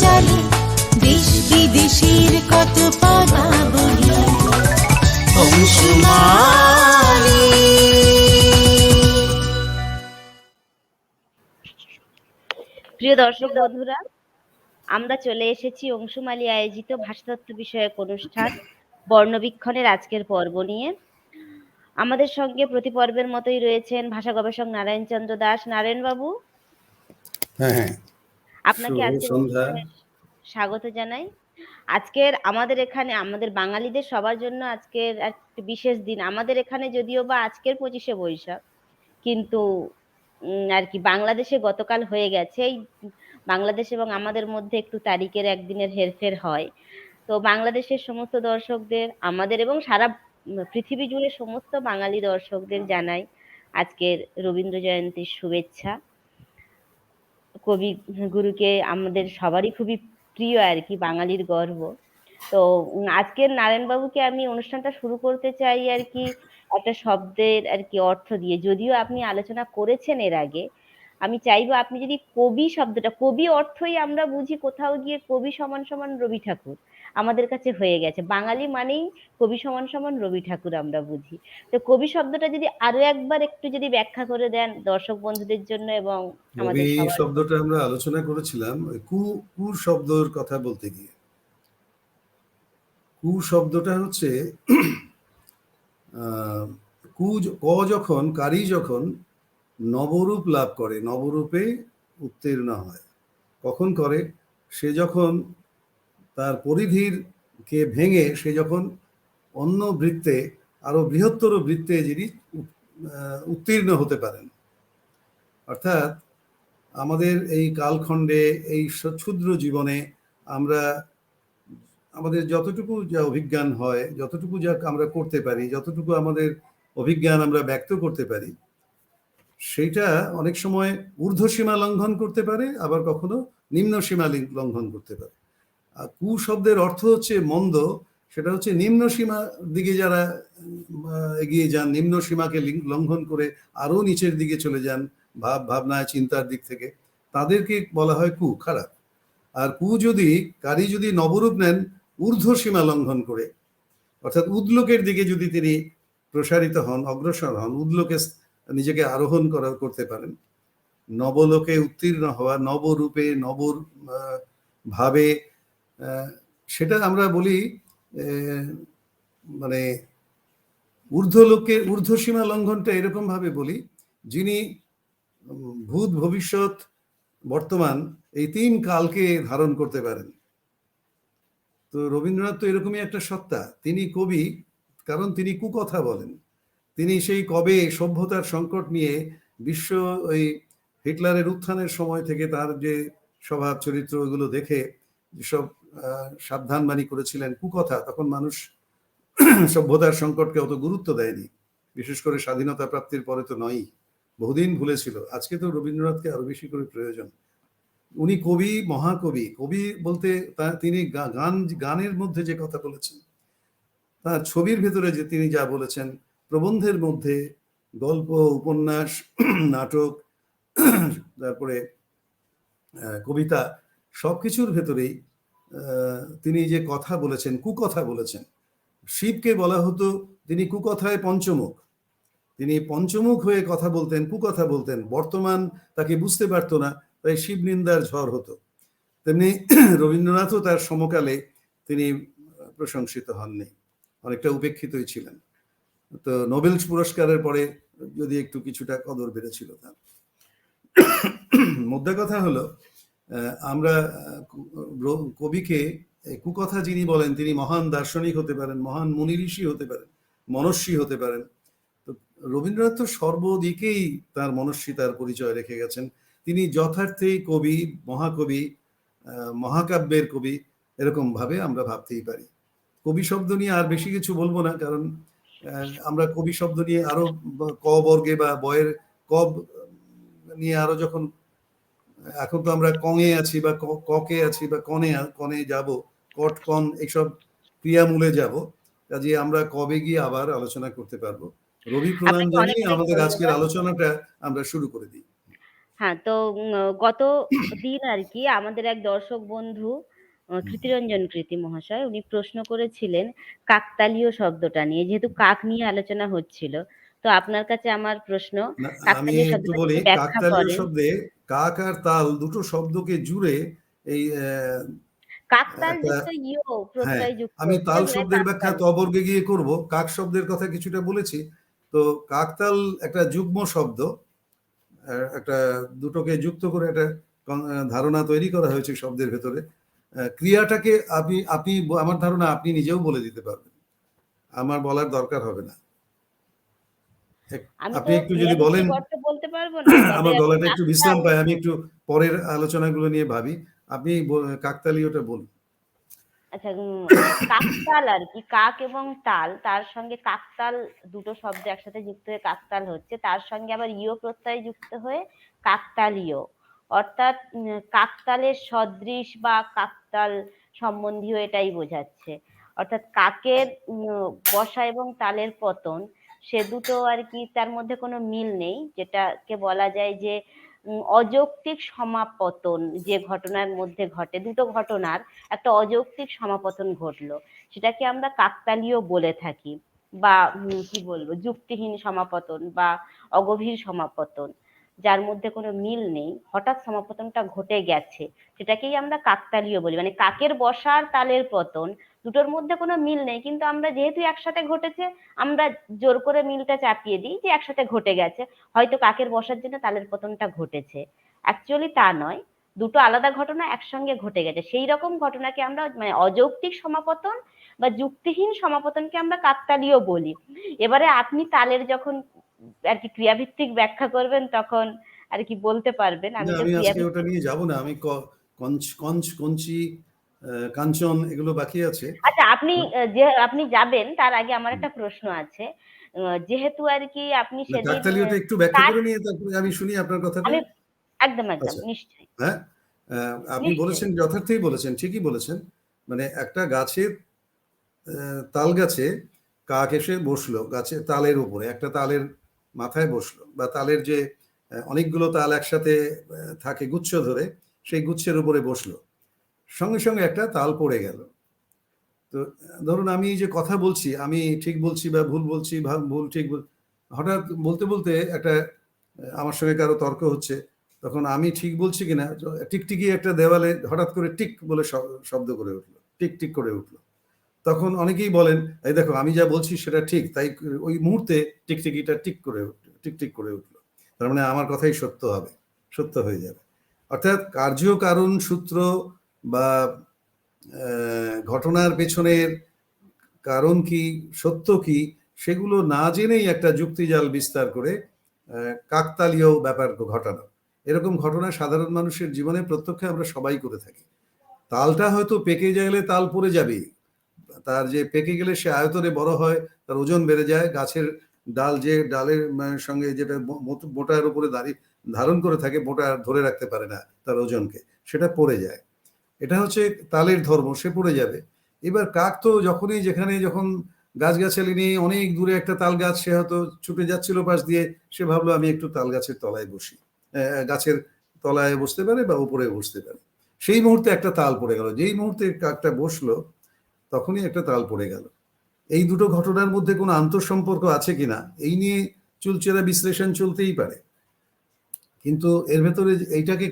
জালে দেশ বিদেশের কত পদাবলী অংশুমালী। প্রিয় দর্শক বন্ধুরা, আমরা চলে এসেছি অংশুমালী আয়োজিত ভাষাতত্ত্ব বিষয়ক অনুষ্ঠান বর্ণবীক্ষণের আজকের পর্ব নিয়ে। আমাদের সঙ্গে প্রতি পর্বের মতোই রয়েছেন ভাষা গবেষক নারায়ণ চন্দ্র দাস। নারায়ণ বাবু, হ্যাঁ, আপনাকে আজকের অনুষ্ঠানে স্বাগত জানাই। আজকের আমাদের এখানে আমাদের বাঙালিদের সবার জন্য আজকের একটি বিশেষ দিন। আমাদের এখানে যদিও বা আজকের 25শে বৈশাখ, কিন্তু আর কি বাংলাদেশে গতকাল হয়ে গেছে। এই বাংলাদেশ এবং আমাদের মধ্যে একটু তারিখের একদিনের হেরফের হয়। তো বাংলাদেশের সমস্ত দর্শকদের আমাদের এবং সারা পৃথিবী জুড়ে সমস্ত বাঙালি দর্শকদের জানাই আজকের রবীন্দ্র জয়ন্তীর শুভেচ্ছা। কবি গুরুকে আমাদের সবারই খুবই প্রিয় আর কি, বাঙালির গর্ব। তো আজকের নারায়ণবাবুকে আমি অনুষ্ঠানটা শুরু করতে চাই আর কি একটা শব্দের আর কি অর্থ দিয়ে, যদিও আপনি আলোচনা করেছেন এর আগে। আমি চাইবো আপনি যদি কবি শব্দটা, কবি অর্থই আমরা বুঝি কোথাও গিয়ে কবি সমান সমান রবি ঠাকুর আমাদের কাছে হয়ে গেছে। বাঙালি মানেই কবি সমান সমান রবি ঠাকুর আমরা বুঝি। তো কবি শব্দটা যদি আরো একবার একটু যদি ব্যাখ্যা করে দেন দর্শক বন্ধুদের জন্য এবং আমাদের কবি সবার। শব্দটা আমরা আলোচনা করেছিলাম কু শব্দের কথা বলতে গিয়ে। কু শব্দটা হচ্ছে ক যখন, কারি যখন নবরূপ লাভ করে, নবরূপে উত্তীর্ণ হয়, কখন করে? সে যখন তার পরিধির কে ভেঙে সে যখন অন্য বৃত্তে, আরো বৃহত্তর বৃত্তে যিনি উত্তীর্ণ হতে পারেন। অর্থাৎ আমাদের এই কালখণ্ডে, এই ক্ষুদ্র জীবনে আমরা আমাদের যতটুকু যা অভিজ্ঞান হয়, যতটুকু যা আমরা করতে পারি, যতটুকু আমাদের অভিজ্ঞান আমরা ব্যক্ত করতে পারি, সেইটা অনেক সময় ঊর্ধ্বসীমা লঙ্ঘন করতে পারে, আবার কখনো নিম্ন সীমা লঙ্ঘন করতে পারে। আর কু শব্দের অর্থ হচ্ছে মন্দ, সেটা হচ্ছে নিম্ন সীমার দিকে যারা এগিয়ে যান, নিম্ন সীমাকে লঙ্ঘন করে আরো নিচের দিকে চলে যান ভাবনায় চিন্তার দিক থেকে, তাদেরকে বলা হয় কু, খারাপ। আর কু যদি কারি যদি নবরূপ নেন ঊর্ধ্ব সীমা লঙ্ঘন করে, অর্থাৎ উদ্লোকের দিকে যদি তিনি প্রসারিত হন, অগ্রসর হন, উদ্লোকে নিজেকে আরোহণ করতে পারেন, নবলোকে উত্তীর্ণ হওয়া, নবরূপে নব ভাবে, সেটা আমরা বলি মানে ঊর্ধ্বলোকে ঊর্ধ্বসীমা লঙ্ঘনটা এরকম ভাবে বলি, যিনি ভূত ভবিষ্যৎ বর্তমান এই তিন কালকে ধারণ করতে পারেন। তো রবীন্দ্রনাথ তো এরকমই একটা সত্তা। তিনি কবি কারণ তিনি কুকথা বলেন। তিনি সেই কবে সভ্যতার সংকট নিয়ে বিশ্ব ওই হিটলারের উত্থানের সময় থেকে তার যে স্বভাব চরিত্র এগুলো দেখে যেসব সাবধানবাণী করেছিলেন কুকথা, তখন মানুষ সভ্যতার সংকটকে অত গুরুত্ব দেয়নি, বিশেষ করে স্বাধীনতা প্রাপ্তির পরে তো নয়ই, বহুদিন ভুলেছিল। আজকে তো রবীন্দ্রনাথকে আরো বেশি করে প্রয়োজন। উনি কবি, মহাকবি। কবি বলতে তিনি গানের মধ্যে যে কথা বলেছেন, তার ছবির ভেতরে যে তিনি যা বলেছেন, প্রবন্ধের মধ্যে গল্প, উপন্যাস, নাটক, তারপরে কবিতা, সবকিছুর ভেতরেই তিনি যে কথা বলেছেন, কুকথা বলেছেন। শিবকে বলা হতো তিনি কুকথায় পঞ্চমুখ, তিনি পঞ্চমুখ হয়ে কথা বলতেন, কুকথা বলতেন। বর্তমান তাকে বুঝতে পারতো না, তাই শিব নিন্দার ঝড় হতো। তেমনি রবীন্দ্রনাথও তার সমকালে তিনি প্রশংসিত হননি, অনেকটা উপেক্ষিতই ছিলেন। তো নোবেল পুরস্কারের পরে যদি একটু কিছুটা কদর বেড়েছিল তার। মোদ্দা কথা হলো, আমরা কবিকে কুকথা যিনি বলেন তিনি মহান দার্শনিক হতে পারেন, মহান মুনি ঋষি হতে পারেন, মনস্বী হতে পারেন। তো রবীন্দ্রনাথ তো সর্বদিকেই তার মনস্বিতার পরিচয় রেখে গেছেন। তিনি যথার্থেই কবি, মহাকবি, মহাকাব্যের কবি, এরকম ভাবে আমরা ভাবতেই পারি। কবি শব্দ নিয়ে আর বেশি কিছু বলবো না, কারণ আমরা কবি শব্দ নিয়ে আরো ক বর্গে বা বয়ের কব নিয়ে আরো যখন, এখন তো আমরা কঙে আছি বা ককে আছি বা কনে যাব, কট কন এইসব ক্রিয়ামূলে যাব, কাজে আমরা কবে গিয়ে আবার আলোচনা করতে পারবো। রবি প্রণাম জানিয়ে আমাদের আজকের আলোচনাটা আমরা শুরু করে দিই। হ্যাঁ, তো গত দিন আর কি আমাদের এক দর্শক বন্ধু কৃতিরঞ্জন কৃতি মহাশয় উনি প্রশ্ন করেছিলেন কাকতালীয় শব্দটা নিয়ে, যেহেতু কাক নিয়ে আলোচনা হচ্ছিল। তো আপনার কাছে আমার প্রশ্ন, না, আমি কাকতালীয় একটু শব্দটা বলি, যদি ব্যাখ্যা কাকতালীয় করেন। শব্দে কাক আর তাল দুটো শব্দকে জুড়ে এই কাকতাল একটা, যুক্ত ইয় হ্যাঁ, প্রত্যয় যুক্ত আমি হচ্ছে তাল বলে শব্দের ব্যাখ্যা কাকতালীয়। তবর্গে গিয়ে করব, কাক শব্দের কথা কিছুটা বলেছি। তো কাকতাল একটা যুগ্ম শব্দ, একটা দুটোকে যুক্ত করে একটা ধারণা তৈরি করা হয়েছে শব্দের ভেতরে। ক্রিয়াটাকে আপনি আপনি আমার ধারণা আপনি নিজেও বলে দিতে পারবেন, আমার বলার দরকার হবে না। আমি তো আপনি একটু যদি বলেন, ক্রিয়াভিত্তিক অর্থ বলতে পারবো না, তবে আমার গলাটা একটু বিশ্রাম কাকতাল। পায়, আমি একটু পরের আলোচনাগুলো নিয়ে ভাবি। আপনি কাকতালীয়টা বলুন। আচ্ছা, কাকতাল আর কি, কাক এবং তাল, তার সঙ্গে কাকতাল দুটো শব্দ একসাথে যুক্ত হয়ে কাকতাল হচ্ছে, তার সঙ্গে আবার ইয় প্রত্যয় যুক্ত হয়ে কাকতালীয়। অর্থাৎ কাকতালের সদৃশ বা কাকতাল সম্বন্ধীয় এটাই বোঝাচ্ছে। অর্থাৎ কাকের বসা এবং তালের পতন, সে দুটো আর কি, তার মধ্যে কোনো মিল নেই, যেটাকে বলা যায় যে অযৌক্তিক সমাপতন যে ঘটনার মধ্যে ঘটে, দুটো ঘটনার একটা অযৌক্তিক সমাপতন ঘটলো, সেটাকে আমরা কাকতালীয় বলে থাকি। বা কি বলবো, যুক্তিহীন সমাপতন বা অগভীর সমাপতন, যার মধ্যে কোনো মিল নেই, হঠাৎ সমাপতনটা ঘটে গেছে, সেটাকেই আমরা কাকতালীয় বলি। মানে কাকের বসার তালের পতন, দুটোর মধ্যে কোনো মিল নেই, কিন্তু আমরা যেহেতু একসাথে ঘটেছে, আমরা জোর করে মিলটা চাপিয়ে দিই যে একসাথে ঘটে গেছে, হয়তো কাকের বসার জন্য তালের পতনটা ঘটেছে। অ্যাকচুয়ালি তা নয়, দুটো আলাদা ঘটনা একসঙ্গে ঘটে গেছে, সেই রকম ঘটনাকে আমরা মানে অযৌক্তিক সমাপতন বা যুক্তিহীন সমাপতনকে আমরা কাকতালীয় বলি। এবারে আপনি তালের যখন আর কি ক্রিয়াভিত্তিক ব্যাখ্যা করবেন, তখন আর কি বলতে পারবেন। না, আমি তো আমি আজকে ওটা ক্রিয়াভিত্তিক। নিয়ে যাব না, আমি কঞ্চ কঞ্চ কঞ্চি কাঞ্চন এগুলো বাকি আছে। আচ্ছা, আপনি যে আপনি যাবেন তার আগে আমার একটা প্রশ্ন আছে। যেহেতু আর কি আপনি না, সেদিন কাকতালীয়টা একটু ব্যাখ্যা কাক, করে নিয়ে তারপরে আমি শুনি আপনার কথাটা। আমি একদম একদম আচ্ছা, নিশ্চয়ই হ্যাঁ, আপনি নিশ্চয়ই। বলেছেন, যথার্থই বলেছেন, ঠিকই বলেছেন। মানে একটা গাছের তাল গাছে কাক এসে বসলো, গাছে তালের উপরে একটা তালের মাথায় বসলো, বা তালের যে অনেকগুলো তাল একসাথে থাকে গুচ্ছ ধরে, সেই গুচ্ছের উপরে বসলো, সঙ্গে সঙ্গে একটা তাল পড়ে গেল। তো ধরুন আমি যে কথা বলছি, আমি ঠিক বলছি বা ভুল বলছি, ভুল ঠিক হঠাৎ বলতে বলতে একটা আমার সঙ্গে কারো তর্ক হচ্ছে, তখন আমি ঠিক বলছি কিনা, টিকটিকি একটা দেওয়ালে হঠাৎ করে টিক বলে শব্দ করে উঠলো, টিক টিক করে উঠলো। তখন অনেকেই বলেন, এই দেখো আমি যা বলছি সেটা ঠিক, তাই ওই মুহূর্তে টিকটিকিটা টিক করে উঠলো, টিক টিক করে উঠলো, তার মানে আমার কথাই সত্য হবে, সত্য হয়ে যাবে। অর্থাৎ কার্য কারণ সূত্র বা ঘটনার পেছনের কারণ কি, সত্য কি, সেগুলো না জেনেই একটা যুক্তিজাল বিস্তার করে কাকতালীয় ব্যাপার ঘটানো, এরকম ঘটনা সাধারণ মানুষের জীবনে প্রত্যক্ষে আমরা সবাই করে থাকি। তালটা হয়তো পেকে গেলে তাল পড়ে যাবে, তার যে পেকে গেলে সে আয়তনে বড় হয়, তার ওজন বেড়ে যায়, গাছের ডাল যে ডালের সঙ্গে যেটা মোটার উপরে দাঁড়িয়ে ধারণ করে থাকে, মোটা ধরে রাখতে পারে না তার ওজনকে, সেটা পড়ে যায়। এটা হচ্ছে তালের ধর্ম, সে পড়ে যাবে। এবার কাক তো যখনই যেখানে যখন গাছগাছালি নিয়ে অনেক দূরে একটা তাল গাছ, সে হয়তো ছুটে যাচ্ছিল পাশ দিয়ে, সে ভাবলো আমি একটু তাল গাছের তলায় বসি, গাছের তলায় বসতে পারে বা উপরে বসতে পারে। সেই মুহূর্তে একটা তাল পড়ে গেল, যেই মুহূর্তে কাকটা বসলো তখনই একটা তাল পড়ে গেল। এই দুটো ঘটনার মধ্যে কোনো আন্তঃসম্পর্ক আছে কিনা এই নিয়ে চুলচেরা বিশ্লেষণ চলতেই পারে, কিন্তু এর ভেতরে এইটাকে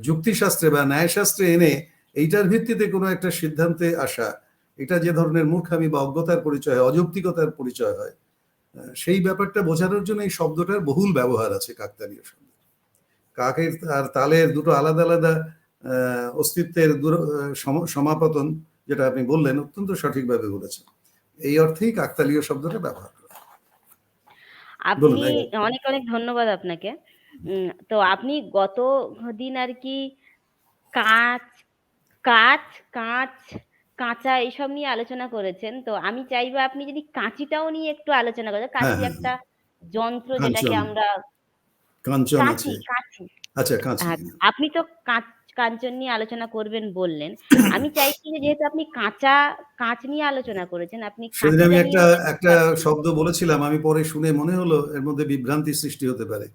যুক্তিশাস্ত্রে বা ন্যায়শাস্ত্রে এনে এইটার ভিত্তিতে কোনো একটা সিদ্ধান্তে আসা, এটা যে ধরনের মূর্খামি বা অজ্ঞতার পরিচয় হয়, অযৌক্তিকতার পরিচয় হয়, সেই ব্যাপারটা বোঝানোর জন্য এই শব্দটার বহুল ব্যবহার আছে কাকতালীয় শব্দ। কাকের আর তালের দুটো আলাদা আলাদা অস্তিত্বের সমাপতন, যেটা আপনি বললেন অত্যন্ত সঠিকভাবে বলেছেন, এই অর্থেই কাকতালীয় শব্দটা ব্যবহার করা। বলুন। আপনি অনেক অনেক ধন্যবাদ আপনাকে। তো আপনি গত দিন আর কি কাঁচ কাঁচ কাঁচ কাঁচা এইসব নিয়ে আলোচনা করেছেন। তো আমি চাইবো আপনি যদি কাঁচিটাও নিয়ে একটু আলোচনা করেন। হ্যাঁ, কাঁচি হ্যাঁ, একটা যন্ত্র, যেটাকে কাঞ্চন, আমরা কাঞ্চন কাঁচি আছে। কাঁচি আচ্ছা, কাঁচি। আপনি তো কাঞ্চন নিয়ে আলোচনা করবেন বললেন। আমি চাইছি যে যেহেতু আপনি কাঁচ নিয়ে আলোচনা করেছেন, আপনি সেদিন আমি কাঁচিটা একটা নিয়েও একটা আলোচনা শব্দ বলেছিলাম, আমি পরে শুনে মনে হলো এর মধ্যে বিভ্রান্তি সৃষ্টি হতে পারে।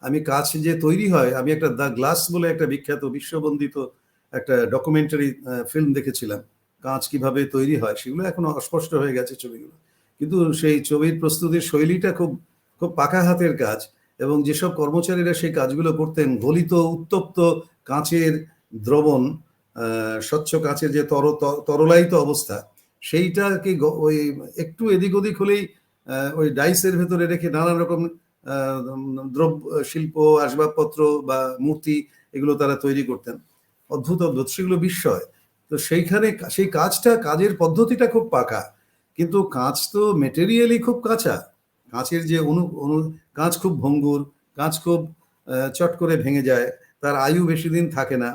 আমি কাঁচ যে তৈরি হয়, আমি একটা দ্য গ্লাস বলে একটা বিখ্যাত বিশ্ববন্দিত একটা ডকুমেন্টারি ফিল্ম দেখেছিলাম, কাঁচ কিভাবে তৈরি হয়, সেগুলো এখনো অস্পষ্ট হয়ে গেছে ছবিগুলো, কিন্তু সেই ছবির প্রস্তুতির শৈলীটা খুব খুব পাকা হাতের কাজ। এবং যেসব কর্মচারীরা সেই কাজগুলো করতেন, গলিত উত্তপ্ত কাঁচের দ্রবণ, স্বচ্ছ কাঁচের যে তরলায়িত অবস্থা, সেইটাকে ওই একটু এদিক ওদিক হলেই ওই ডাইসের ভেতরে রেখে নানান রকম দ্রব্য, শিল্প, আসবাবপত্র বা মূর্তি, এগুলো তারা তৈরি করতেন। অদ্ভুত অদ্ভুত, সেগুলো বিস্ময়। তো সেইখানে সেই কাজের পদ্ধতিটা খুব পাকা, কিন্তু কাঁচ তো মেটেরিয়ালি খুব কাঁচা। কাঁচের যে কাঁচ খুব ভঙ্গুর, কাঁচ খুব চট করে ভেঙে যায়, তার আয়ু বেশি দিন থাকে না।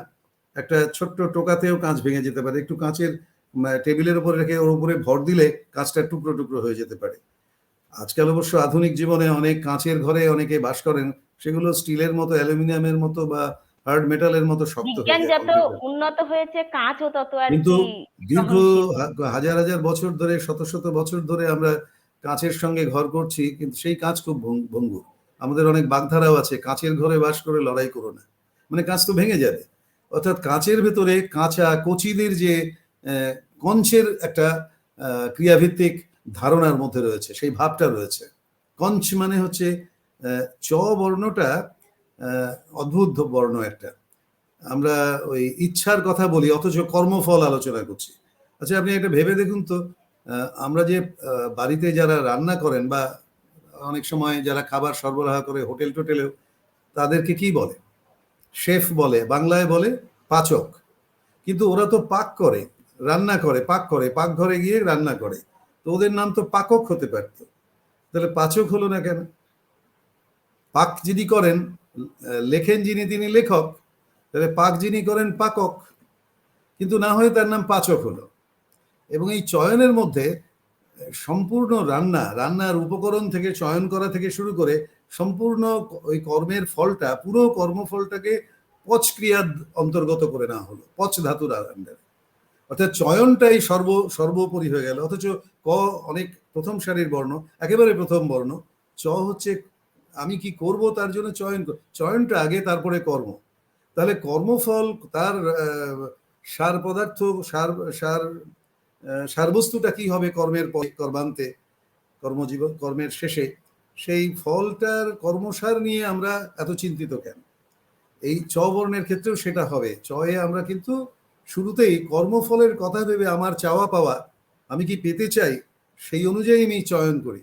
একটা ছোট্ট টোকাতেও কাঁচ ভেঙে যেতে পারে, একটু কাঁচের টেবিলের উপরে রেখে ওর উপরে ভর দিলে কাঁচটা টুকরো টুকরো হয়ে যেতে পারে। আজকাল অবশ্য আধুনিক জীবনে অনেক কাঁচের ঘরে অনেকে বাস করেন, সেগুলো স্টিলের মতো, অ্যালুমিনিয়ামের মতো বা হার্ড মেটালের মতো শক্ত হয়ে বিজ্ঞান যায় যত কংক্রিটের। উন্নত হয়েছে কাঁচও তত আর কিন্তু কি দীর্ঘ সহনশীল। হাজার হাজার বছর ধরে, শত শত বছর ধরে আমরা কাঁচের সঙ্গে ঘর করছি, কিন্তু সেই কাঁচ খুব ভঙ্গুর। আমাদের অনেক বাগধারাও আছে, কাঁচের ঘরে বাস করে লড়াই করো না, মানে কাঁচ তো ভেঙে যাবে। অর্থাৎ কাঁচের ভেতরে কাঁচা কচিদের যে কঞ্চের একটা ক্রিয়াভিত্তিক ধারণার মধ্যে রয়েছে, সেই ভাবটা রয়েছে। কঞ্চ মানে হচ্ছে চ বর্ণটা অদ্ভুত বর্ণ একটা। আমরা ওই ইচ্ছার কথা বলি, অথচ কর্মফল আলোচনা করছি। আচ্ছা, আপনি একটা ভেবে দেখুন তো, আমরা যে বাড়িতে যারা রান্না করেন বা অনেক সময় যারা খাবার সরবরাহ করে হোটেল টোটেলেও, তাদেরকে কি বলে? শেফ বলে, বাংলায় বলে পাচক। কিন্তু ওরা তো পাক করে, রান্না করে, পাক করে, পাকঘরে গিয়ে রান্না করে, তো ওদের নাম তো পাকক হতে পারত। তাহলে পাচক হলো না কেন? পাক যিনি করেন, লেখেন যিনি, তিনি লেখক, তাহলে পাক যিনি করেন পাকক, কিন্তু না হয়ে তার নাম পাচক হলো। এবং এই চয়নের মধ্যে সম্পূর্ণ রান্নার উপকরণ থেকে চয়ন করা থেকে শুরু করে সম্পূর্ণ ওই কর্মের ফলটা, পুরো কর্মফলটাকে পচ ক্রিয়ার অন্তর্গত করে নেওয়া হলো, পচ ধাতুর আন্ডারে। অর্থাৎ চয়নটাই সর্বোপরি হয়ে গেল। অথচ ক অনেক প্রথম সারির বর্ণ, একেবারে প্রথম বর্ণ। চ হচ্ছে আমি কি করব তার জন্য চয়নটা আগে, তারপরে কর্ম। তাহলে কর্মফল, তার সার পদার্থ, সারবস্তুটা কি হবে কর্মের কর্মান্তে, কর্মের শেষে, সেই ফলটার কর্মসার নিয়ে আমরা এত চিন্তিত কেন? এই চ বর্ণের ক্ষেত্রেও সেটা হবে। চয়ে আমরা কিন্তু শুরুতেই কর্মফলের কথা ভেবে, আমার চাওয়া পাওয়া, আমি কি পেতে চাই, সেই অনুযায়ী আমি চয়ন করি।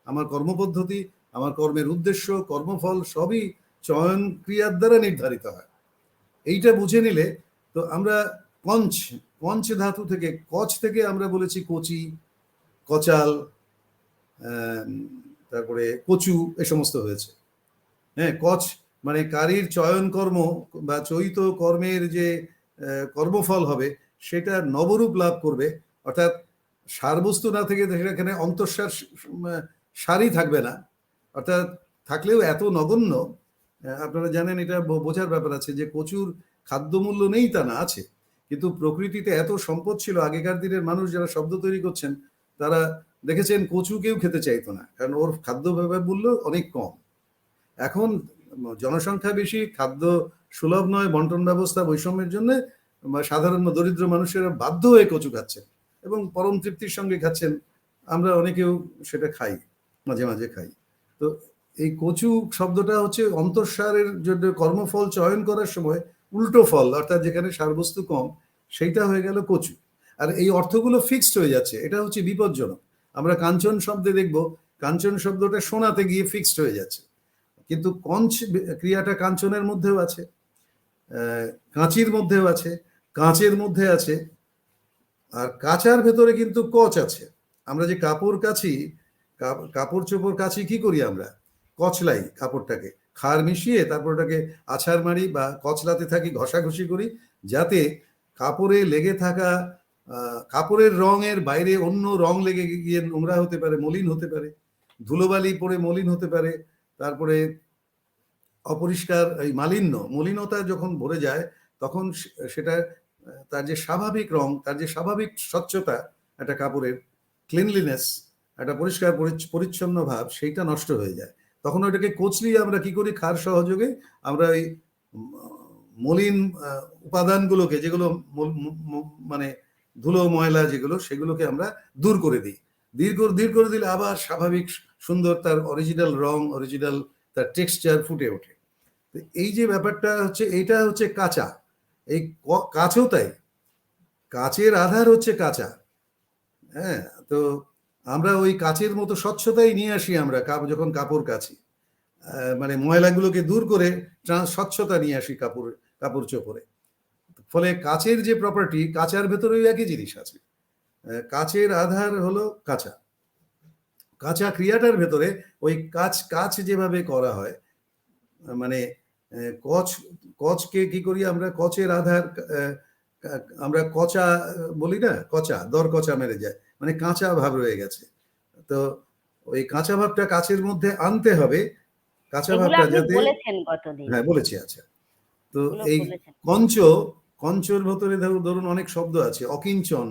আমার কর্মপদ্ধতি, আমার কর্মের উদ্দেশ্য, কর্মফল সবই চয়ন ক্রিয়ার দ্বারা নির্ধারিত হয়। এইটা বুঝে নিলে তো আমরা কঞ্চ ধাতু থেকে, কচ থেকে আমরা বলেছি কচি, কচাল, তারপরে কচু, এ সমস্ত হয়েছে। হ্যাঁ, কচ মানে কারীর চয়ন কর্ম বা চৈত কর্মের যে কর্মফল হবে, সেটা নবরূপ লাভ করবে। অর্থাৎ সারবস্তু না থেকে সেখানে অন্তঃসার, সারই থাকবে না। অর্থাৎ থাকলেও এত নগণ্য, আপনারা জানেন, এটা বোঝার ব্যাপার আছে যে প্রচুর খাদ্যমূল্য নেই তা না, আছে। কিন্তু প্রকৃতিতে এত সম্পদ ছিল, আগেকার দিনের মানুষ যারা শব্দ তৈরি করছেন, তারা দেখেছেন কচু কেউ খেতে চাইতো না, কারণ ওর খাদ্য মূল্য অনেক কম। এখন জনসংখ্যা বেশি, খাদ্য সুলভ নয়, বন্টন ব্যবস্থা বৈষম্যের জন্য সাধারণ দরিদ্র মানুষেরা বাধ্য হয়ে কচু খাচ্ছেন এবং পরম তৃপ্তির সঙ্গে খাচ্ছেন। আমরা অনেকেও সেটা খাই, মাঝে মাঝে খাই। তো এই কচু শব্দটা হচ্ছে অন্তঃসারের জন্য কর্মফল চয়ন করার সময় উল্টো ফল, অর্থাৎ যেখানে সারবস্তু কম, সেইটা হয়ে গেল কচু। আর এই অর্থগুলো ফিক্সড হয়ে যাচ্ছে, এটা হচ্ছে বিপজ্জনক। আমরা কাঞ্চন শব্দে দেখব, কাঞ্চন শব্দটা শোনাতে গিয়ে ফিক্সড হয়ে যাচ্ছে, কিন্তু কঞ্চ ক্রিয়াটা কাঞ্চনের মধ্যেও আছে, কাঁচির মধ্যেও আছে, কাঁচের মধ্যে আছে, আর কাঁচার ভেতরে কিন্তু কচ আছে। আমরা যে কাপড় কাচি, কাপড় চোপড় কাচি, কি করি আমরা? কচলাই কাপড়টাকে, খার মিশিয়ে তারপর ওটাকে আছাড় মারি বা কচলাতে থাকি, ঘষাঘষি করি, যাতে কাপড়ে লেগে থাকা কাপড়ের রঙের বাইরে অন্য রং লেগে গিয়ে নোংরা হতে পারে, মলিন হতে পারে, ধুলোবালি পড়ে মলিন হতে পারে। তারপরে অপরিষ্কার এই মলিনতা যখন ভরে যায়, তখন সেটা তার যে স্বাভাবিক রং, তার যে স্বাভাবিক স্বচ্ছতা, একটা কাপড়ের ক্লিনলিনেস, একটা পরিষ্কার পরিচ্ছন্ন ভাব, সেইটা নষ্ট হয়ে যায়। তখন ওটাকে কচলিয়ে আমরা কি করি, ক্ষার সহযোগে আমরা এই মলিন উপাদানগুলোকে, যেগুলো মানে ধুলো ময়লা যেগুলো, সেগুলোকে আমরা দূর করে দিই। দূর করে দিলে আবার স্বাভাবিক সুন্দর তার অরিজিনাল রং, অরিজিনাল তার টেক্সচার ফুটে ওঠে। তো এই যে ব্যাপারটা হচ্ছে, এইটা হচ্ছে কাঁচা। এই কাঁচও তাই, কাচের আধার হচ্ছে কাঁচা। হ্যাঁ, তো আমরা ওই কাচের মতো স্বচ্ছতাই নিয়ে আসি আমরা যখন কাপড় কাচি, মানে ময়লাগুলোকে দূর করে স্বচ্ছতা নিয়ে আসি কাপড় চোপড়ে। ফলে কাচের যে প্রপার্টি, কাঁচার ভেতরেও একই জিনিস আছে। কাচের আধার হলো কাঁচা। কাঁচা ক্রিয়াটার ভেতরে ওই কাচ যেভাবে করা হয়, মানে কচকে কি করি আমরা, কচের আধার আমরা কচা বলি না, দর কচা মেরে যায়, মানে কাঁচা ভাব রয়ে গেছে। তো ওই কাঁচা ভাবটা কাচের মধ্যে আনতে হবে, কাঁচা ভাবটা যাতে। হ্যাঁ বলেছি। আচ্ছা, তো এই কঞ্চর ভেতরে ধরুন অনেক শব্দ আছে, অকিঞ্চন,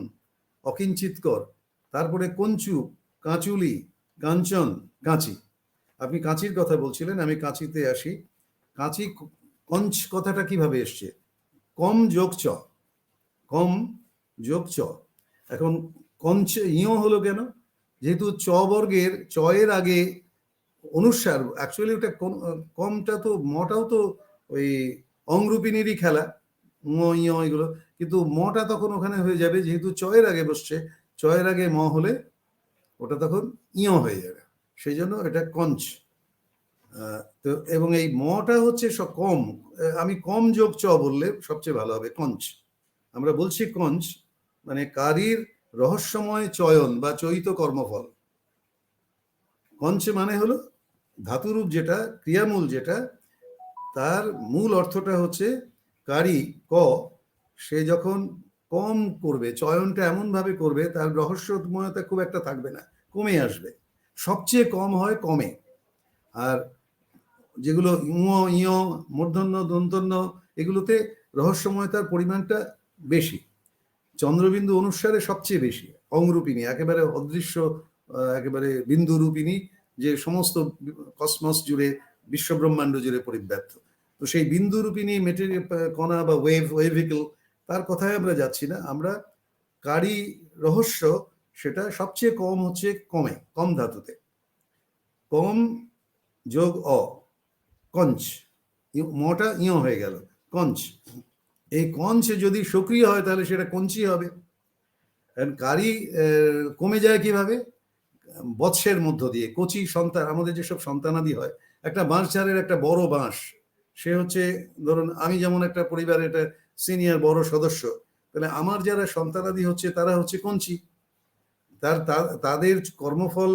অকিঞ্চিতকর, তারপরে কঞ্চু, কাঁচুলি, কাঞ্চন, কাঁচি। আপনি কাঁচির কথা বলছিলেন, আমি কাঁচিতে আসি। কাঁচি, কঞ্চ কথাটা কিভাবে এসছে, কম যোগ চ, কম যোগ চ। এখন কঞ্চ ইয় হলো কেন, যেহেতু চ বর্গের চয়ের আগে অনুস্বার, অ্যাকচুয়ালি ওটা কমটা তো, মটাও তো ওই অংরূপিণীরই খেলা, এগুলো, কিন্তু মটা তখন ওখানে হয়ে যাবে, যেহেতু চয়ের আগে বসছে, চয়ের আগে ম হলে ওটা তখন ইয় হয়ে যাবে, সেই জন্য এটা কঞ্চ। তো এবং এই মটা হচ্ছে সব কম, আমি কম যোগ চ বললে সবচেয়ে ভালো হবে, কঞ্চ। আমরা বলছি কঞ্চ, মানে কারীর রহস্যময় চয়ন বা চৈত কর্মফল। কঞ্চ মানে হলো ধাতুরূপ যেটা, ক্রিয়ামূল যেটা, তার মূল অর্থটা হচ্ছে কারি সে যখন কম করবে, চয়নটা এমন ভাবে করবে তার রহস্যময়তা খুব একটা থাকবে না, কমে আসবে, সবচেয়ে কম হয় কমে। আর যেগুলো ইয়, মূর্ধন্য, দন্তন্য, এগুলোতে রহস্যময়তার পরিমাণটা বেশি। চন্দ্রবিন্দু অনুসারে সবচেয়ে বেশি, অংরূপিণী, একেবারে অদৃশ্য, একেবারে বিন্দু রূপিণী, যে সমস্ত কসমস জুড়ে, বিশ্বব্রহ্মাণ্ড জুড়ে পরিব্যাপ্ত। তো সেই বিন্দু রূপিণী মেটেরিয়াল, কণা বা ওয়েভিকল, তার কথায় আমরা যাচ্ছি না। আমরা কারি রহস্য, সেটা সবচেয়ে কম হচ্ছে কমে, কম ধাতুতে। কম যোগ অ, কঞ্চ, মটা ইয় হয়ে গেল, কঞ্চ। এই কঞ্চ যদি সক্রিয় হয় তাহলে সেটা কঞ্চি হবে। কারি কমে যায় কিভাবে, বৎসের মধ্য দিয়ে, কচি সন্তান, আমাদের যেসব সন্তানাদি হয়, একটা বাঁশঝাড়ের একটা বড় বাঁশ, সে হচ্ছে, ধরুন আমি যেমন একটা পরিবারের একটা সিনিয়র বড় সদস্য, তাহলে আমার যারা সন্তানাদি হচ্ছে তারা হচ্ছে কঞ্চি। তাদের কর্মফল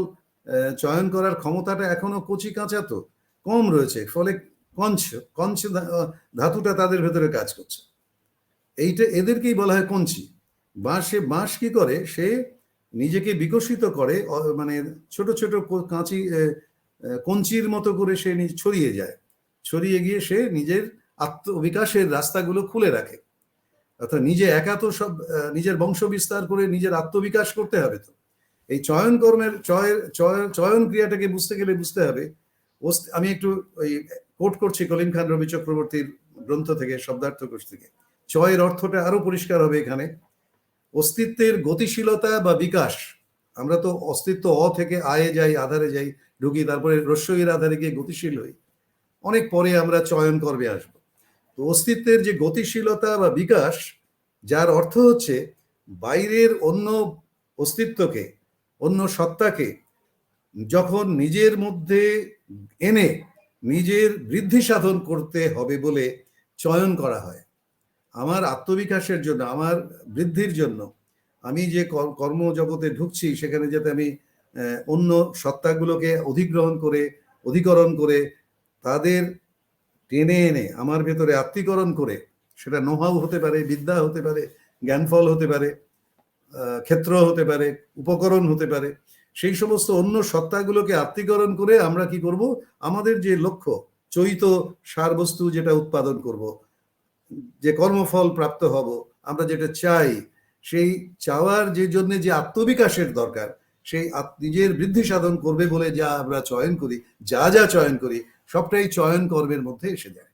চয়ন করার ক্ষমতাটা এখনো কচি কাঁচা তো কম রয়েছে, ফলে কঞ্চ ধাতুটা তাদের ভেতরে কাজ করছে। এইটা এদেরকেই বলা হয় কঞ্চি। বাঁশ কি করে, সে নিজেকে বিকশিত করে, মানে ছোট ছোট কঞ্চির মতো করে সে ছড়িয়ে যায়, ছড়িয়ে গিয়ে সে নিজের আত্মবিকাশের রাস্তাগুলো খুলে রাখে। অর্থাৎ নিজে একা তো সব, নিজের বংশ বিস্তার করে নিজের আত্মবিকাশ করতে হবে। তো এই চয়ন কর্মের চয়ন ক্রিয়াটাকে বুঝতে গেলে বুঝতে হবে, আমি একটু ওই কোট করছি কলিম খান রবি চক্রবর্তীর গ্রন্থ থেকে, শব্দার্থকোষ থেকে। চয়ের অর্থটা আরো পরিষ্কার হবে এখানে। অস্তিত্বের গতিশীলতা বা বিকাশ। আমরা তো অস্তিত্ব অ থেকে আয়ে যাই, আধারে যাই, ঢুকি, তারপরে রস্যইয়ের আধারে গিয়ে গতিশীল হই, অনেক পরে আমরা চয়ন কর্মে আসবো। তো অস্তিত্বের যে গতিশীলতা বা বিকাশ, যার অর্থ হচ্ছে বাইরের অন্য অস্তিত্বকে, অন্য সত্তাকে যখন নিজের মধ্যে এনে নিজের বৃদ্ধি সাধন করতে হবে বলে চয়ন করা হয়। আমার আত্মবিকাশের জন্য, আমার বৃদ্ধির জন্য, আমি যে কর্মজগতে ঢুকছি সেখানে যাতে আমি অন্য সত্তাগুলোকে অধিকরণ করে তাদের টেনে এনে আমার ভেতরে আত্মীকরণ করে, সেটা নোহাউ হতে পারে, বিদ্যা হতে পারে, জ্ঞানফল হতে পারে, ক্ষেত্র হতে পারে, উপকরণ হতে পারে, সেই সমস্ত অন্য সত্তাগুলোকে আত্মীকরণ করে আমরা কি করব, আমাদের যে লক্ষ্য, চৈত সারবস্তু যেটা উৎপাদন করব, যে কর্মফল প্রাপ্ত হব, আমরা যেটা চাই, সেই চাওয়ার যে জন্য যে আত্মবিকাশের দরকার, সেই নিজের বৃদ্ধি সাধন করবে বলে যা আমরা চয়ন করি, যা যা চয়ন করি, সবটাই চয়ন কর্মের মধ্যে এসে যায়।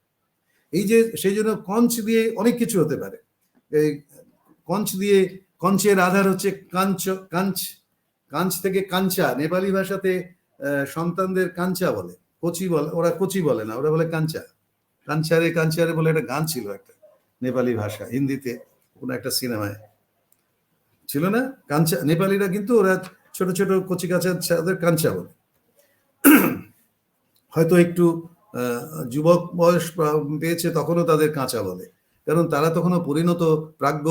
এই যে সেই জন্য কঞ্চ দিয়ে অনেক কিছু হতে পারে। এই কঞ্চ দিয়ে, কঞ্চের আধার হচ্ছে কাঞ্চ, কাঞ্চ, কাঞ্চ থেকে কাঞ্চা। নেপালি ভাষাতে সন্তানদের কাঞ্চা বলে, কচি বলে, ওরা কচি বলে না, ওরা বলে কাঞ্চা। কাঞ্চারে কাঞ্চারে বলে একটা গান ছিল একটা নেপালি ভাষা, হিন্দিতে কোনো একটা সিনেমায় ছিল না, কাঞ্চা। নেপালিরা কিন্তু ওরা ছোট ছোট কচি কাঁচাদের কাঞ্চা বলে। হয়তো একটু যুবক বয়স পেয়েছে তখনও তাদের কাঁচা বলে, কারণ তারা তখনও পরিণত প্রাজ্ঞ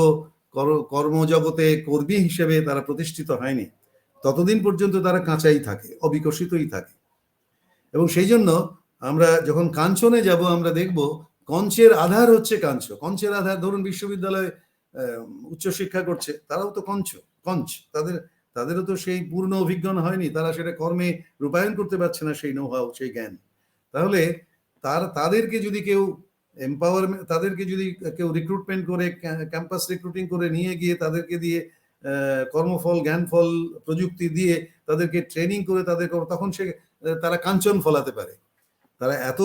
কর্মজগতে কর্মী হিসেবে তারা প্রতিষ্ঠিত হয়নি। ততদিন পর্যন্ত তারা কাঁচাই থাকে, অবিকশিতই থাকে। এবং সেই জন্য আমরা যখন কাঞ্চনে যাব, আমরা দেখব কঞ্চের আধার হচ্ছে কাঞ্চ। কঞ্চের আধার, ধরুন বিশ্ববিদ্যালয়ে উচ্চশিক্ষা করছে, তারাও তো কঞ্চ, তাদেরও তো সেই পূর্ণ অভিজ্ঞান হয়নি, তারা সেটা কর্মে রূপায়ণ করতে পারছে না সেই নো-হাউ, সেই জ্ঞান। তাহলে তাদেরকে যদি কেউ এম্পাওয়ারমেন্ট, তাদেরকে যদি কেউ রিক্রুটমেন্ট করে, ক্যাম্পাস রিক্রুটিং করে নিয়ে গিয়ে তাদেরকে দিয়ে কর্মফল, জ্ঞানফল, প্রযুক্তি দিয়ে তাদেরকে ট্রেনিং করে তখন তারা কাঞ্চন ফলাতে পারে। তারা এত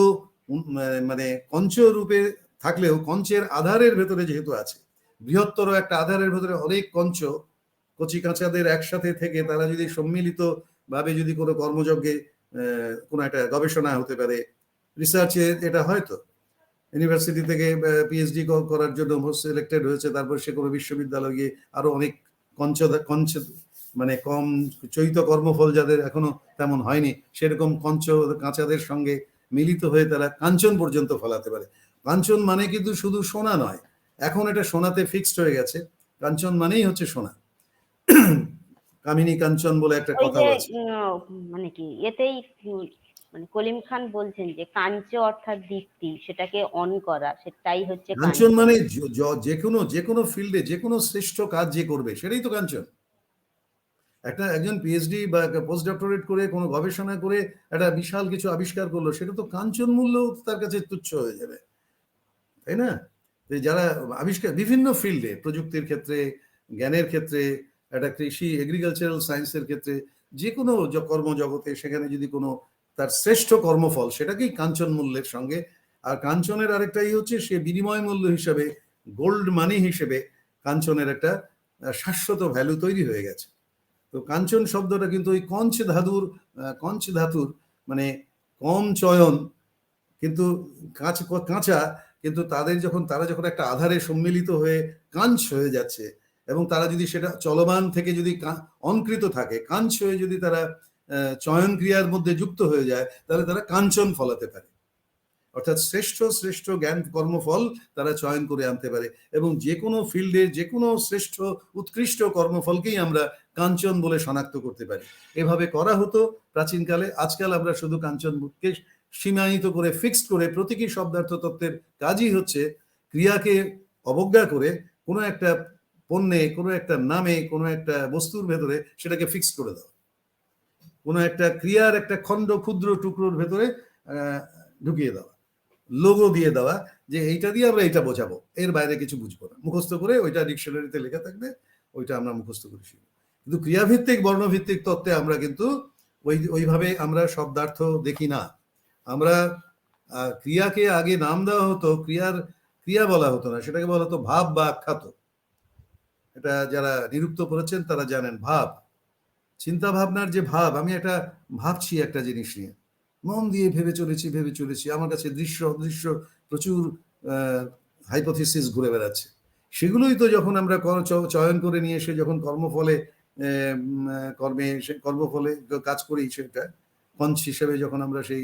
মানে কঞ্চ রূপে থাকলেও কঞ্চের আধারের ভেতরে যেহেতু আছে, বৃহত্তর একটা আধারের ভেতরে অনেক কঞ্চ কচি কাঁচাদের একসাথে থেকে তারা যদি সম্মিলিত ভাবে যদি কোনো কর্মযজ্ঞে কোনো একটা গবেষণা হতে পারে, রিসার্চে, এটা হয়তো ইউনিভার্সিটি থেকে পিএইচডি করার জন্য সিলেক্টেড হয়েছে, তারপর সে কোনো বিশ্ববিদ্যালয়ে গিয়ে আরো অনেক কঞ্চ মানে কম চৈত কর্মফল যাদের এখনো তেমন হয়নি, সেরকম কাঁচাদের সঙ্গে মিলিত হয়ে তারা কাঞ্চন পর্যন্ত ফলাতে পারে। কাঞ্চন মানে কিন্তু শুধু সোনা নয়, এখন এটা সোনাতে ফিক্সড হয়ে গেছে। কাঞ্চন মানেই হচ্ছে সোনা। কামিনী কাঞ্চন বলে একটা কথা আছে, মানে কি এতেই মানে কলিম খান বলছেন যে কাঞ্চ অর্থাৎ দীপ্তি, সেটাকে অন করা, সেটাই হচ্ছে কাঞ্চন। মানে যে কোনো ফিল্ডে যে কোনো শ্রেষ্ঠ কাজ যে করবে সেটাই তো কাঞ্চন। একজন পিএইচডি বা পোস্ট ডক্টরেট করে কোনো গবেষণা করে একটা বিশাল কিছু আবিষ্কার করলো, সেটা তো কাঞ্চন মূল্য তার কাছে তুচ্ছ হয়ে যাবে, তাই না? যারা আবিষ্কার বিভিন্ন ফিল্ডে, প্রযুক্তির ক্ষেত্রে, জ্ঞানের ক্ষেত্রে, একটা কৃষি এগ্রিকালচারাল সায়েন্সের ক্ষেত্রে, যে কোনো কর্মজগতে, সেখানে যদি কোনো তার শ্রেষ্ঠ কর্মফল, সেটাকেই কাঞ্চন মূল্যের সঙ্গে। আর কাঞ্চনের আরেকটাই হচ্ছে সে বিনিময় মূল্য হিসেবে, গোল্ড মানি হিসেবে কাঞ্চনের একটা শাশ্বত ভ্যালু তৈরি হয়ে গেছে। তো কাঞ্চন শব্দটা কিন্তু ওই কঞ্চ ধাতুর মানে কম চয়ন, কিন্তু কাঁচা, কিন্তু তারা যখন একটা আধারে সম্মিলিত হয়ে কাঞ্চ হয়ে যাচ্ছে, এবং তারা যদি সেটা চলমান থেকে যদি অনকৃত থাকে, কাঞ্চ হয়ে যদি তারা চয়ন ক্রিয়ার মধ্যে যুক্ত হয়ে যায়, তাহলে তারা কাঞ্চন ফলাতে পারে। অর্থাৎ শ্রেষ্ঠ জ্ঞান কর্মফল তারা চয়ন করে আনতে পারে। এবং যে কোনো ফিল্ডে যে কোনো শ্রেষ্ঠ উৎকৃষ্ট কর্মফলকেই আমরা কাঞ্চন বলে শনাক্ত করতে পারি। এভাবে করা হতো প্রাচীনকালে। আজকাল আমরা শুধু কাঞ্চনকে সীমায়িত করে, ফিক্সড করে, প্রতীকী শব্দার্থ তত্ত্বের কাজই হচ্ছে ক্রিয়াকে অবজ্ঞা করে কোনো একটা পণ্যে, কোনো একটা নামে, কোনো একটা বস্তুর ভেতরে সেটাকে ফিক্স করে দেওয়া, কোনো একটা ক্রিয়ার একটা ক্ষুদ্র টুকরোর ভেতরে ঢুকিয়ে দেওয়া, লোগো দিয়ে দেওয়া, যে এইটা দিয়ে আমরা এটা বোঝাবো, এর বাইরে কিছু বুঝবো না, মুখস্থ করে ওইটা ডিকশনারিতে লেখা থাকবে, ওইটা আমরা মুখস্থ করে শিখবো। কিন্তু ক্রিয়াভিত্তিক বর্ণভিত্তিক তত্ত্বে আমরা কিন্তু ওইভাবে আমরা শব্দার্থ দেখি না। আমরা ক্রিয়াকে আগে নাম দেওয়া হতো, ক্রিয়া বলা হতো না, সেটাকে বলা হতো ভাব বা আখ্যাত। এটা যারা নিরুক্ত করেছেন তারা জানেন। ভাব, চিন্তা ভাবনার যে ভাব, আমি একটা ভাবছি একটা জিনিস নিয়ে, মন দিয়ে ভেবে চলেছি, আমার কাছে অদৃশ্য প্রচুর হাইপোথিসিস ঘুরে বেড়াচ্ছে। সেগুলোই তো যখন আমরা চয়ন করে নিয়ে এসে যখন কর্মফলে কাজ করি, সেটা কঞ্চ হিসেবে যখন আমরা সেই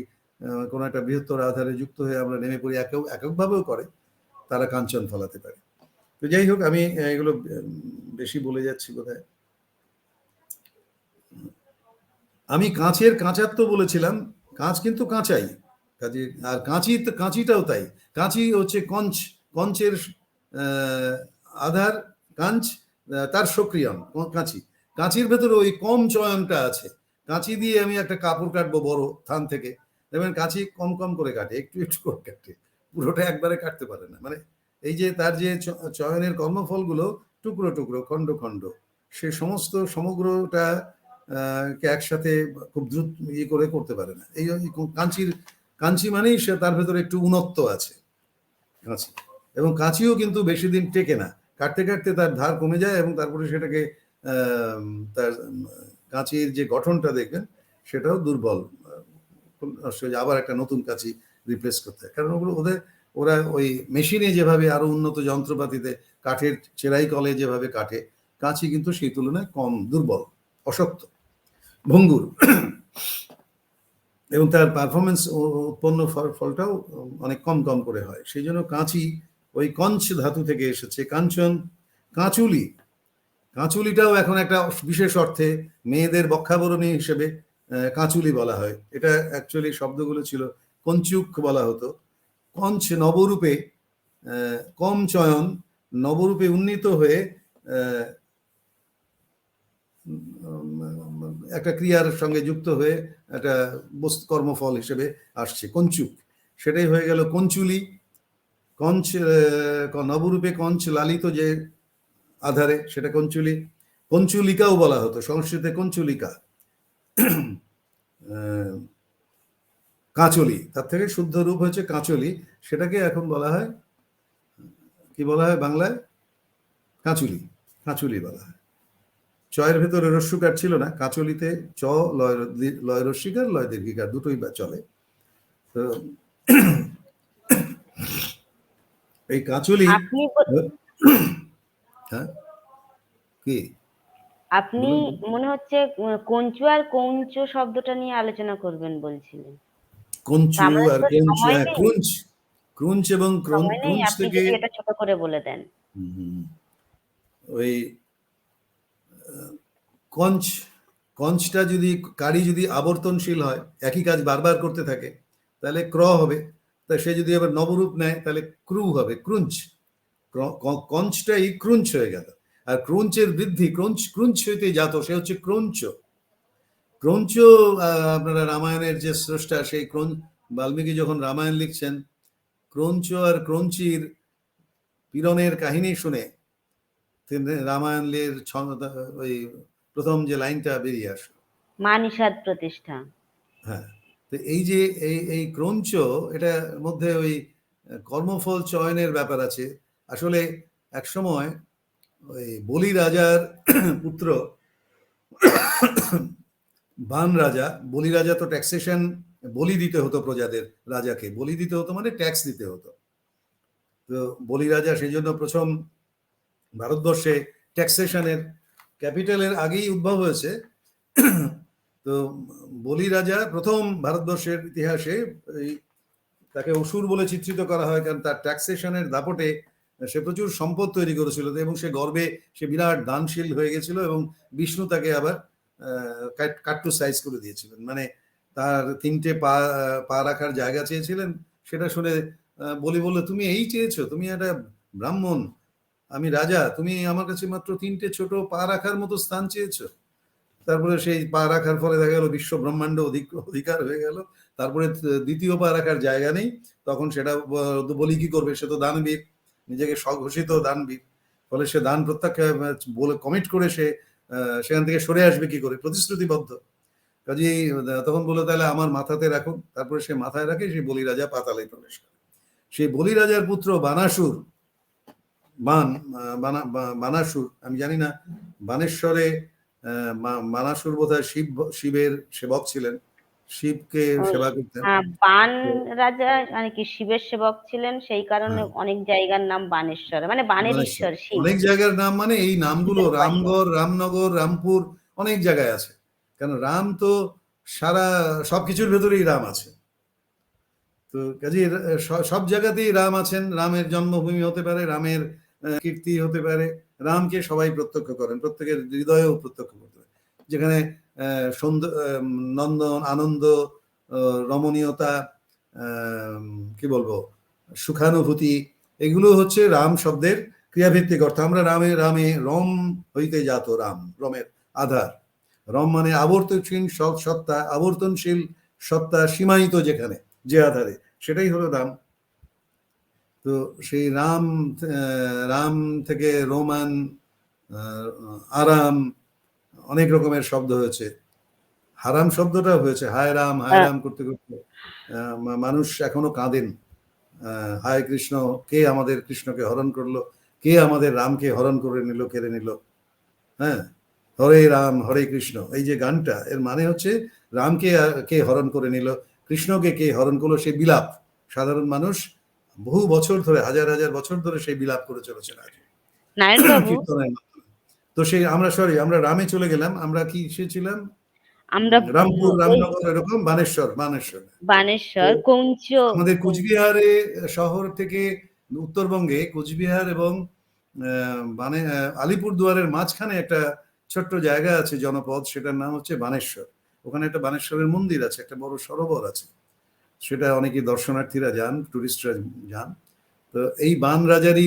কোনো একটা বৃহত্তর আধারে যুক্ত হয়ে আমরা নেমে পড়ি, এককভাবেও করে তারা কাঞ্চন ফলাতে পারে। তো যাই হোক, আমি এগুলো বেশি বলে যাচ্ছি বোধহয়। আমি কাঁচাত্ব বলেছিলাম, কাঁচ কিন্তু কাঁচাই, আর কাঁচিটাও তাই। কাঁচি হচ্ছে কঞ্চের আধার, কাঞ্চ তার সক্রিয়ণ। কাঁচির ভেতরে ওই কম চয়নটা আছে। কাঁচি দিয়ে আমি একটা কাপড় কাটবো বড় থান থেকে, দেখবেন কাঁচি কম করে কাটে, একটু করে কাটে, পুরোটা একবারে কাটতে পারে না। মানে এই যে তার যে চয়নের কর্মফলগুলো টুকরো খণ্ড, সে সমগ্রটা কে একসাথে খুব দ্রুত ইয়ে করে করতে পারে না। এই কাঞ্চি মানেই সে তার ভেতরে একটু উন্নত্ব আছে কাঁচি, এবং কাঁচিও কিন্তু বেশি দিন টেকে না, কাটতে কাটতে তার ধার কমে যায় এবং তারপরে সেটাকে তার কাঁচির যে গঠনটা দেখবেন সেটাও দুর্বল, আবার একটা নতুন কাঁচি রিপ্লেস করতে হয়। কারণ ওরা ওই মেশিনে যেভাবে আরো উন্নত যন্ত্রপাতিতে কাঠের চেরাই কলে যেভাবে কাটে, কাঁচি কিন্তু সেই তুলনায় কম দুর্বল, অশক্ত, ভঙ্গুর, এবং তার পারফরমেন্স উৎপন্ন ফলটাও অনেক কম কম করে হয়। সেই জন্য কাঁচি ওই কঞ্চ ধাতু থেকে এসেছে। কাঞ্চন, কাঁচুলি, কাঁচুলিটাও এখন একটা বিশেষ অর্থে মেয়েদের বক্ষাবরণী হিসেবে কাঁচুলি বলা হয়। এটা অ্যাকচুয়ালি শব্দগুলো ছিল কঞ্চুক বলা হতো। কঞ্চ নবরূপে, কম চয়ন নবরূপে উন্নীত হয়ে একটা ক্রিয়ার সঙ্গে যুক্ত হয়ে একটা কর্মফল হিসেবে আসছে কঞ্চুক, সেটাই হয়ে গেল কঞ্চুলি। কঞ্চ নবরূপে কঞ্চ লালিত যে আধারে, সেটা কঞ্চুলি। কঞ্চুলিকাও বলা হতো, সংস্কৃতে কঞ্চুলিকা। কাঁচলি, তার থেকে শুদ্ধ রূপ হচ্ছে কাঁচলি, সেটাকে এখন বলা হয়, কি বলা হয় বাংলায়? কাঁচুলি, কাঁচুলি বলা হয়। চয়ের ভেতরে রস্যকার ছিল না, কাঁচলিতে চ লয় রস্যিকার লয় দীর্ঘিকার দুটোই চলে। তো এই কাঁচলি, আপনি হ্যাঁ কি আপনি মনে হচ্ছে কঞ্চু আর কৌঞ্চ শব্দটা নিয়ে আলোচনা করবেন বলছিলেন। কঞ্চু আমাদের আর তো ক্রুঞ্চ, সময় নেই, ক্রুঞ্চ, ক্রুঞ্চ এবং সময় নেই, ক্রুঞ্চ আপনি থেকে যদি এটা ছোট করে বলে দেন। ওই কঞ্চ, কঞ্চটা যদি কারি যদি আবর্তনশীল হয়, একই কাজ বারবার করতে থাকে, তাহলে ক্র হবে। তা সে যদি আবার নবরূপ নেয় তাহলে ক্রু হবে, ক্রুঞ্চ। কঞ্চটাই ক্রুঞ্চ হয়ে গেল। আর ক্রুঞ্চের বৃদ্ধি, ক্রুঞ্চ হইতে জাত, সে হচ্ছে ক্রঞ্চ। ক্রঞ্চ আপনারা রামায়ণের যে স্রষ্টা, সেই বাল্মীকি যখন রামায়ণ লিখছেন, ক্রঞ্চ আর ক্রঞ্চির পীড়নের কাহিনী শুনে রামায়ণের ওই প্রথম যে লাইনটা বেরিয়ে আসে, মা নিষাদ প্রতিষ্ঠা। হ্যাঁ, তো এই যে এই ক্রঞ্চ, এটার মধ্যে ওই কর্মফল চয়নের ব্যাপার আছে। আসলে এক সময় ওই বলি রাজার পুত্র বান রাজা, বলি রাজা তো ট্যাক্সেশন, বলি দিতে হতো প্রজাদের, রাজাকে বলি দিতে হতো মানে ট্যাক্স দিতে হতো। তো বলি রাজা সেই জন্য প্রথম ভারতবর্ষে ট্যাক্সেশনের ক্যাপিটালের আগেই উদ্ভব হয়েছে। তো বলি রাজা প্রথম ভারতবর্ষের ইতিহাসে, তাকে অসুর বলে চিত্রিত করা হয়, কারণ তার ট্যাক্সেশনের দাপটে সে প্রচুর সম্পদ তৈরি করেছিল এবং সে গর্বে সে বিরাট দানশীল হয়ে গেছিল, এবং বিষ্ণু তাকে আবার কাট্টু সাইজ করে দিয়েছিলেন, মানে তার 3টে পা রাখার জায়গা চেয়েছিলেন। সেটা শুনে বলি বললো, তুমি এই চেয়েছো? তুমি একটা ব্রাহ্মণ, আমি রাজা, তুমি আমার কাছে মাত্র 3টে ছোট পা রাখার মতো স্থান চেয়েছো? তারপরে সেই পা রাখার ফলে দেখা গেল বিশ্ব ব্রহ্মাণ্ড অধিকার হয়ে গেল। তারপরে দ্বিতীয় পা রাখার জায়গা নেই, তখন সেটা বলি কি করবে? সে তো দানবীর, নিজেকে স্বঘোষিত দানবীর, ফলে সে দান প্রত্যাখ্যান বলে কমিট করে সে সেখান থেকে সরে আসবে কি করে, প্রতিশ্রুতিবদ্ধ। কাজেই তখন বলে, তাহলে আমার মাথাতে রাখুন। তারপরে সে মাথায় রাখে, সেই বলি রাজা পাতালে প্রবেশ করে। সেই বলি রাজার পুত্র বানাসুর, বানাসুর, আমি জানি না, বানেশ্বরে বানাসুর বোধহয় শিবের সেবক ছিলেন, শিবকে সেবা করতেন। বান রাজা মানে কি শিবের সেবক ছিলেন, সেই কারণে অনেক জায়গার নাম বানেশ্বর, মানে বানের ঈশ্বর শিব। অনেক জায়গার নাম, মানে এই নামগুলো রামগড়, রামনগর, রামপুর, অনেক জায়গায় আছে। কেন রাম তো সারা সবকিছুর ভেতরেই রাম আছে। তো কাজে সব জায়গাতেই রাম আছেন। রামের জন্মভূমি হতে পারে, রামের কীর্তি হতে পারে। রামকে সবাই প্রত্যক্ষ করেন, প্রত্যেকের হৃদয়েও প্রত্যক্ষ করতে পারে। যেখানে নন্দন, আনন্দ, রমণীয়তা, কি বলবো, সুখানুভূতি, এগুলো হচ্ছে রাম শব্দের ক্রিয়াভিত্তিক অর্থ। আমরা রামে রম হইতে জাত, রাম, রমের আধার। রম মানে আবর্তনশীল সত্তা, আবর্তনশীল সত্তা, সীমায়িত যেখানে, যে আধারে, সেটাই হলো রাম। তো সেই রাম থেকে রোমান, আরাম, অনেক রকমের শব্দ হয়েছে, হারাম শব্দটাও হয়েছে, হায় রাম করতে করতে মানুষ এখনো কাঁদেন। হায় কৃষ্ণ, কে আমাদের কৃষ্ণকে হরণ করলো, কে আমাদের রামকে হরণ করে নিল, কেড়ে নিল। হ্যাঁ, হরে রাম হরে কৃষ্ণ, এই যে গানটা, এর মানে হচ্ছে রামকে কে হরণ করে নিল, কৃষ্ণকে কে হরণ করলো, সেই বিলাপ সাধারণ মানুষ বহু বছর ধরে, হাজার হাজার বছর ধরে সেই বিলাপ করে চলেছেন আজ কীর্তনের মাধ্যমে। তো সেই আমরা রামে চলে গেলাম, আমরা কি ছিলাম, আমরা রামপুর, রামনগর, এরকম বানেশ্বর। আমাদের কুচবিহারে শহর থেকে উত্তরবঙ্গে কুচবিহার এবং আলিপুরদুয়ারের মাঝখানে একটা ছোট্ট জায়গা আছে, জনপদ, সেটার নাম হচ্ছে বানেশ্বর। ওখানে একটা বানেশ্বরের মন্দির আছে, একটা বড় সরোবর আছে, সেটা অনেকে দর্শনার্থীরা যান, টুরিস্টরা যান। তো এই বান রাজারই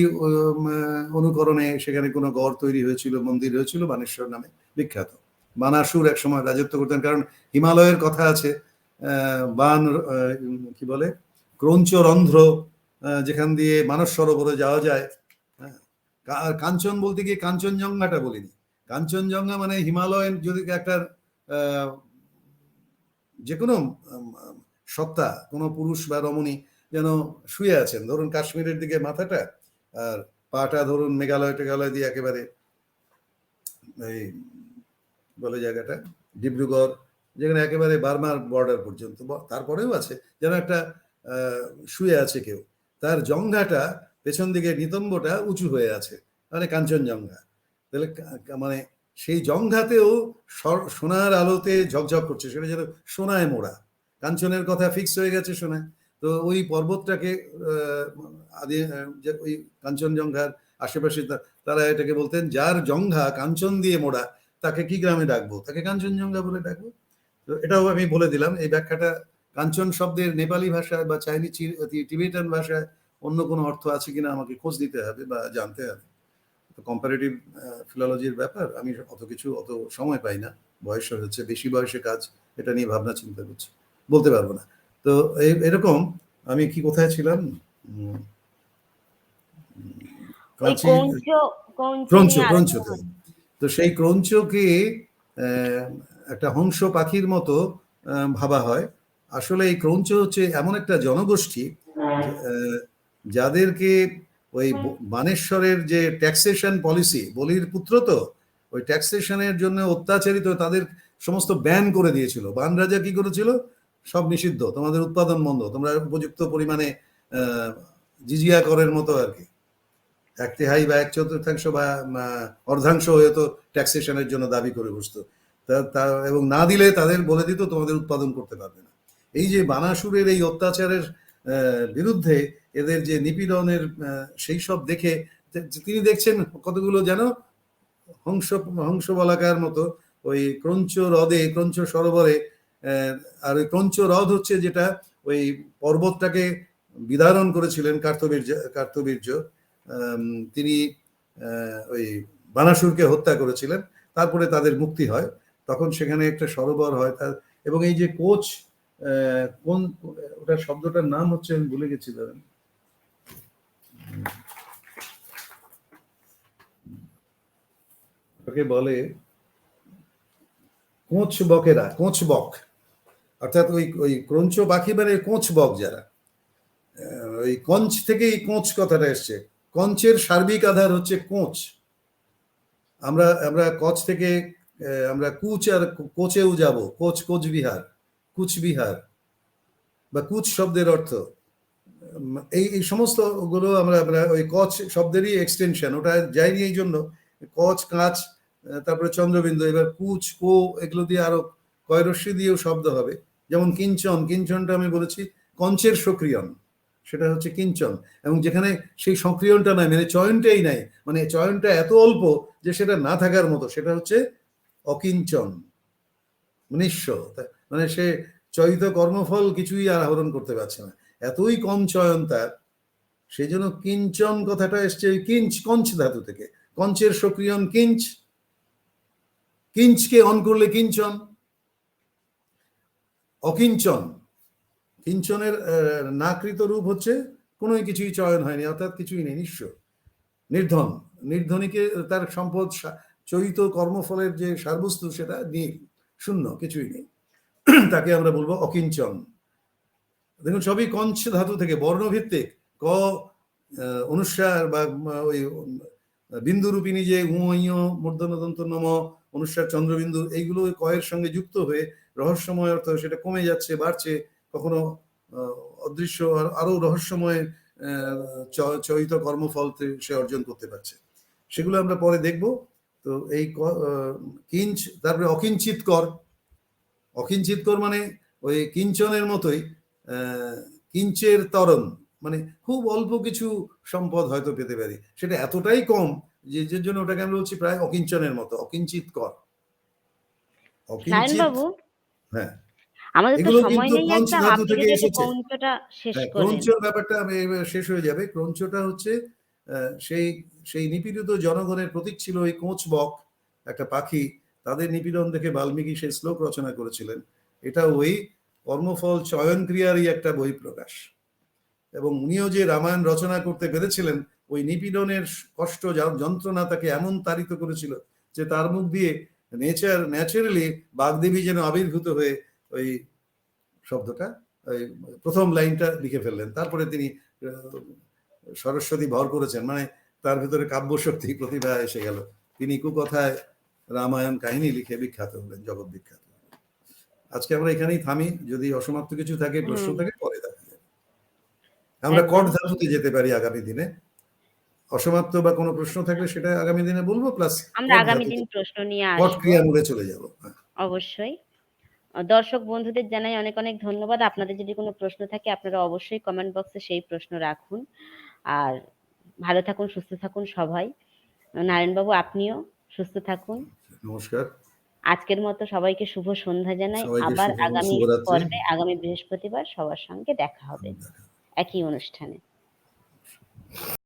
অনুকরণে সেখানে কোনো গড় তৈরি হয়েছিল, মন্দির হয়েছিল, বানেশ্বর নামে বিখ্যাত। বানাসুর এক সময় রাজত্ব করতেন, কারণ হিমালয়ের কথা আছে, বান কি বলে, ক্রৌঞ্চরন্ধ্র, যেখান দিয়ে মানস সরোবরে যাওয়া যায়। আর কাঞ্চন বলতে গিয়ে কাঞ্চনজঙ্ঘাটা বলিনি। কাঞ্চনজঙ্ঘা মানে হিমালয়ের যদি একটা যে কোনো সত্তা, কোনো পুরুষ বা রমণী যেন শুয়ে আছেন, ধরুন কাশ্মীরের দিকে মাথাটা, আর পাটা ধরুন মেঘালয় টেঘালয় দিয়ে একেবারে এই বলে জায়গাটা ডিব্রুগড়, যেখানে একেবারে বার্মার বর্ডার পর্যন্ত, তারপরেও আছে যেন একটা শুয়ে আছে কেউ, তার জঙ্ঘাটা পেছন দিকে নিতম্বটা উঁচু হয়ে আছে, মানে কাঞ্চনজঙ্ঘা। তাহলে মানে সেই জঙ্ঘাতেও সোনার আলোতে ঝকঝক করছে, সেটা যেন সোনায় মোড়া, কাঞ্চনের কথা ফিক্স হয়ে গেছে সোনায়। তো ওই পর্বতটাকে ওই কাঞ্চনজঙ্ঘার আশেপাশে তারা এটাকে বলতেন, যার জঙ্ঘা কাঞ্চন দিয়ে মোড়া তাকে কি গ্রামে ডাকবো, তাকে কাঞ্চনজঙ্ঘা বলে ডাকবো। তো এটাও আমি বলে দিলাম। এই ব্যাখ্যাটা কাঞ্চন শব্দের নেপালি ভাষায় বা চাইনিজ টিবেটান ভাষায় অন্য কোনো অর্থ আছে কিনা আমাকে খোঁজ দিতে হবে বা জানতে হবে। তো কম্পারেটিভ ফিলোলজির ব্যাপার, আমি অত সময় পাই না, বয়স হচ্ছে, বেশি বয়সে কাজ, এটা নিয়ে ভাবনা চিন্তা করছি, বলতে পারবো না। তো এরকম আমি কি কোথায় ছিলাম, ক্রঞ্চতে। তো সেই ক্রঞ্চকে একটা হংস পাখির মতো ভাবা হয়। আসলে এই ক্রঞ্চ হচ্ছে এমন একটা জনগোষ্ঠী যাদেরকে ওই বানেশ্বরের যে ট্যাক্সেশন পলিসি, বলির পুত্র তো, ওই ট্যাক্সেশনের জন্য অত্যাচারিত, তাদের সমস্ত ব্যান করে দিয়েছিল। বান রাজা কি করেছিল, সব নিষিদ্ধ, তোমাদের উৎপাদন বন্ধ, তোমরা উপযুক্ত পরিমাণে জিজিয়া করের মতো আর কি, 1/3 বা 1/4 বা অর্ধাংশ হয়তো ট্যাক্সেশনের জন্য দাবি করে বসতো, এবং না দিলে তাদের বলে দিত তোমাদের উৎপাদন করতে পারবে না। এই যে বানাসুরের এই অত্যাচারের বিরুদ্ধে এদের যে নিপীড়নের সেই সব দেখে তিনি দেখছেন কতগুলো যেন হংস বলাকার মতো ওই ক্রঞ্চ হ্রদে, ক্রঞ্চ সরোবরে, আর ওই ক্রঞ্চ হ্রদ হচ্ছে যেটা ওই পর্বতটাকে বিদারণ করেছিলেন কার্তবীর্য, তিনি ওই বানাসুরকে হত্যা করেছিলেন, তারপরে তাদের মুক্তি হয়, তখন সেখানে একটা সরোবর হয় তার। এবং এই যে কোচ, কোন ওটার শব্দটার নাম হচ্ছে আমি ভুলে গেছি, ধরেন ওকে বলে কোচ বকেরা, কোচ বক, অর্থাৎ ওই ক্রঞ্চ পাখি মানে কোচ বক যারা, ওই কঞ্চ থেকে এই কোচ কথাটা এসছে। কঞ্চের সার্বিক আধার হচ্ছে কোচ। আমরা কচ্ছ থেকে আমরা কুচ আর কোচেও যাব, কোচবিহার, কুচবিহার বা কুচ শব্দের অর্থ এই সমস্ত গুলো আমরা ওই কচ্ছ শব্দেরই এক্সটেনশন, ওটা যায়নি এই জন্য কচ্ছ, কাঁচ, তারপরে চন্দ্রবিন্দু, এবার কুচ, কো, এগুলো দিয়ে আরো কয়রস্যি দিয়েও শব্দ হবে। যেমন কিঞ্চন, কিঞ্চনটা আমি বলেছি কঞ্চের সক্রিয়ন, সেটা হচ্ছে কিঞ্চন, এবং যেখানে সেই সক্রিয়নটা নাই, মানে চয়নটাই নাই, মানে চয়নটা এত অল্প যে সেটা না থাকার মতো, সেটা হচ্ছে অকিঞ্চন, নিঃস্ব, মানে সে চয়িত কর্মফল কিছুই আর আহরণ করতে পারছে না, এতই কম চয়ন তার। সেই জন্য কিঞ্চন কথাটা এসছে ওই কঞ্চ ধাতু থেকে, কঞ্চের সক্রিয়ন কিঞ্চ, কিঞ্চকে অন করলে কিঞ্চন, অকিঞ্চন। কিঞ্চনের নাকৃত রূপ হচ্ছে কোনো কিছুই চয়ন হয়নি, অর্থাৎ কিছুই নেই, নিঃস্ব, নির্ধন। নির্ধনীকে তার সম্পদ চৈত কর্মফলের যে সারবস্তু সেটা নেই, শূন্য, কিছুই নেই। তাকে আমরা বলবো অকিঞ্চন। দেখুন সবই কঞ্চ ধাতু থেকে, বর্ণভিত্তিক। ক অনুস্বার বা ওই বিন্দুরূপিণী যে মূর্ধন্যদন্ত নম অনুস্বার চন্দ্রবিন্দু, এইগুলো কয়ের সঙ্গে যুক্ত হয়ে রহস্যময় অর্থ সেটা কমে যাচ্ছে, বাড়ছে, কখনো অদৃশ্য আরো রহস্যময় চরিত কর্মফল সে অর্জন করতে পারছে। সেগুলো আমরা পরে দেখব। তো এই কিঞ্চ, তারপরে অকিঞ্চিত কর। অকিঞ্চিত কর মানে ওই কিঞ্চনের মতোই কিঞ্চের তরণ, মানে খুব অল্প কিছু সম্পদ হয়তো পেতে পারি, সেটা এতটাই কম যে জন্য ওটাকে আমরা বলছি প্রায় অকিঞ্চনের মতো, অকিঞ্চিত কর। অকিঞ্চিত, নারায়ণবাবু, হ্যাঁ, আমাদের তো এগুলো সময় কিন্তু নেই কঞ্চ একদম, ধাতু আপনি থেকে যদি একটু এসেছে। কৌঞ্চটা শেষ হ্যাঁ, করেন। ক্রঞ্চর ব্যাপারটা শেষ হয়ে যাবে। ক্রঞ্চটা হচ্ছে সেই সেই নিপীড়িত জনগণের প্রতীক ছিল ওই কোঁচ বক, একটা পাখি। তাদের নিপীড়ন দেখে বাল্মীকি সেই শ্লোক রচনা করেছিলেন। এটা ওই কর্মফল চয়ন ক্রিয়ারই একটা বহিঃপ্রকাশ। এবং উনিও যে রামায়ণ রচনা করতে পেরেছিলেন, ওই নিপীড়নের কষ্ট, যন্ত্রণা তাকে এমন তাড়িত করেছিল যে তার মুখ দিয়ে ন্যাচারালি বাগদেবী যেন আবির্ভূত হয়ে ওই শব্দটা, ওই প্রথম লাইনটা লিখে ফেললেন। তারপরে তিনি সরস্বতী ভর করেছেন, মানে তার ভিতরে কাব্যশক্তি, প্রতিভা এসে গেল। তিনি কুকথায় রামায়ণ কাহিনী লিখে বিখ্যাত হলেন, জগৎ বিখ্যাত। আজকে আমরা এখানেই থামি, যদি অসমাপ্ত কিছু থাকে, প্রশ্ন থাকে, পরে দেখা যাবে। আমরা কট ধাতুতে যেতে পারি আগামী দিনে। অসমাপ্ত বা কোনো প্রশ্ন থাকলে সেটা আগামী দিনে বলবো, প্লাস আমরা আগামী দিন প্রশ্ন নিয়ে কট আসবো ক্রিয়া মোড়ে চলে যাব। অবশ্যই। দর্শক বন্ধুদের জানাই অনেক অনেক ধন্যবাদ। আপনাদের যদি কোনো প্রশ্ন থাকে আপনারা অবশ্যই কমেন্ট বক্সে সেই প্রশ্ন রাখুন। আর ভালো থাকুন, সুস্থ থাকুন সবাই। নারায়ণবাবু, আপনিও সুস্থ থাকুন। নমস্কার। আজকের মতো সবাইকে শুভ সন্ধ্যা জানাই। সবাইকে আবার শুভ আগামী শুভরাত্রি। পর্বে আগামী বৃহস্পতিবার সবার সঙ্গে দেখা হবে একই অনুষ্ঠানে।